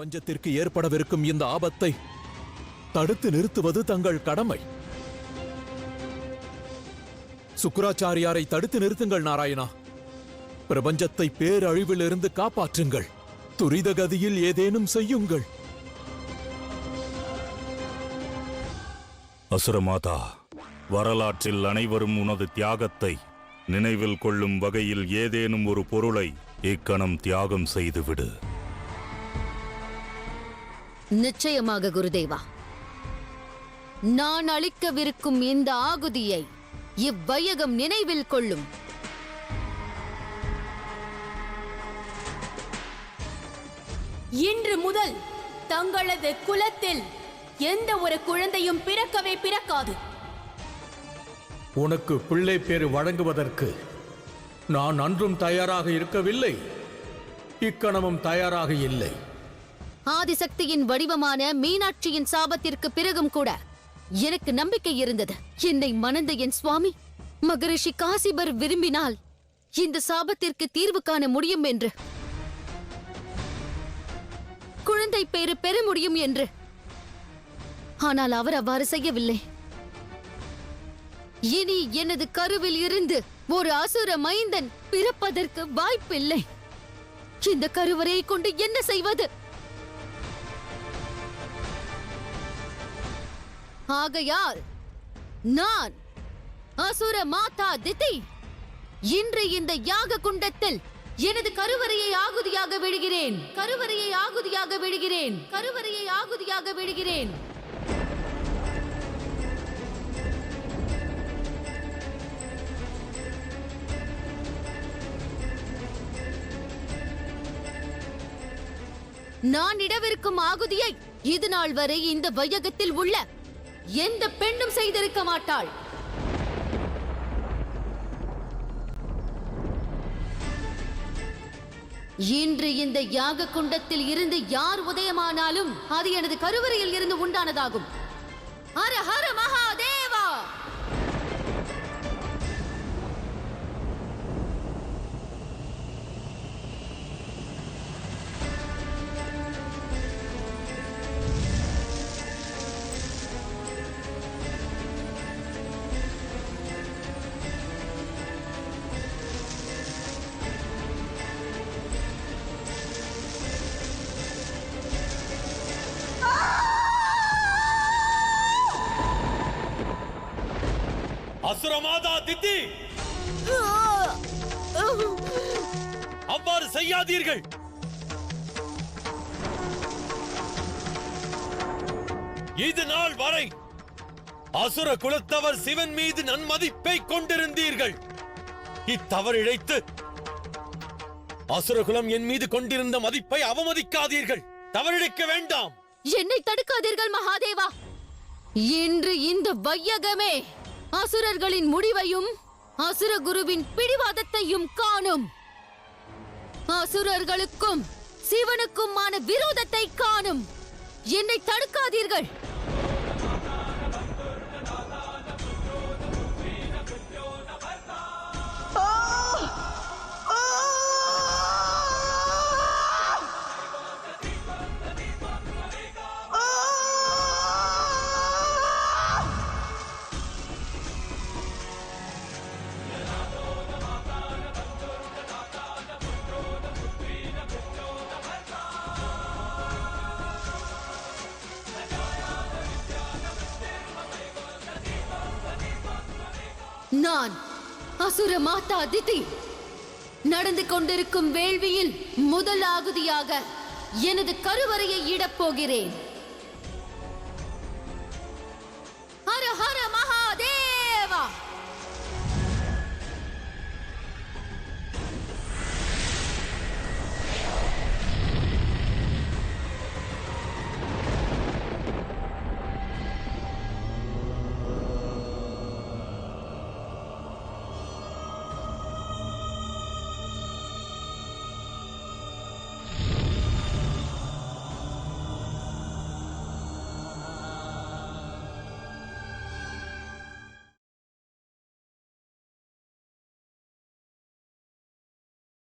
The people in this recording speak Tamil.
பிரபஞ்சத்திற்கு ஏற்படவிருக்கும் இந்த ஆபத்தை தடுத்து நிறுத்துவது தங்கள் கடமை. சுக்கிராச்சாரியாரை தடுத்து நிறுத்துங்கள் நாராயணா. பிரபஞ்சத்தை பேரழிவிலிருந்து காப்பாற்றுங்கள். துரித கதியில் ஏதேனும் செய்யுங்கள். அசுரமாதா, வரலாற்றில் அனைவரும் உனது தியாகத்தை நினைவில் கொள்ளும் வகையில் ஏதேனும் ஒரு பொருளை இக்கணம் தியாகம் செய்துவிடு. நிச்சயமாக குருதேவா. நான் அளிக்கவிருக்கும் இந்த ஆகுதியை இவ்வையகம் நினைவில் கொள்ளும். இன்று முதல் தங்களது குலத்தில் எந்த ஒரு குழந்தையும் பிறக்கவே பிறக்காது. உனக்கு பிள்ளை பேறு வழங்குவதற்கு நான் அன்றும் தயாராக இருக்கவில்லை, இக்கணமும் தயாராக இல்லை. ஆதிசக்தியின் வடிவமான மீனாட்சியின் சாபத்திற்கு பிறகும் கூட எனக்கு நம்பிக்கை இருந்தது. என்னை மணந்த என் சுவாமி மகரிஷி காசிபர் விரும்பினால் இந்த சாபத்திற்கு தீர்வு காண முடியும் என்று, குழந்தை பேறு பெற முடியும் என்று. ஆனால் அவர் அவ்வாறு செய்யவில்லை. இனி எனது கருவில் இருந்து ஒரு அசுர மைந்தன் பிறப்பதற்கு வாய்ப்பில்லை. இந்த கருவறையை கொண்டு என்ன செய்வது? ஆகையால் நான் அசுர மாதா திதி இன்று இந்த யாக குண்டத்தில் எனது கருவறையை ஆகுதியாக விடுகிறேன். கருவறையை ஆகுதியாக விடுகிறேன். கருவறையை ஆகுதியாக விடுகிறேன். நான் இடவிருக்கும் ஆகுதியை இது நாள் வரை இந்த வையகத்தில் உள்ள எந்த பெண்ணும் செய்திருக்க மாட்டாள். இன்று இந்த யாக குண்டத்தில் இருந்து யார் உதயமானாலும் அது எனது கருவறையில் இருந்து உண்டானதாகும். ஹர ஹர மகாதேவா. அசுரமாதா திதி, அவ்வாறு செய்யாதீர்கள். இது நாள் வரை அசுர குலத்தவர் சிவன் மீது நன்மதிப்பை கொண்டிருந்தீர்கள். இத்தவறு இழைத்து அசுர குலம் என் மீது கொண்டிருந்த மதிப்பை அவமதிக்காதீர்கள். தவறிழைக்க வேண்டாம். என்னை தடுக்காதீர்கள் மகாதேவா. இன்று இந்த வையகமே அசுரர்களின் முடிவையும் அசுர குருவின் பிடிவாதத்தையும் காணும். அசுரர்களுக்கும் சிவனுக்குமான விரோதத்தை காணும். என்னை தடுக்காதீர்கள். நான் அசுர மாதா திதி நடந்து கொண்டிருக்கும் வேள்வியில் முதல் ஆகுதியாக எனது கருவறையை இடப் போகிறேன்.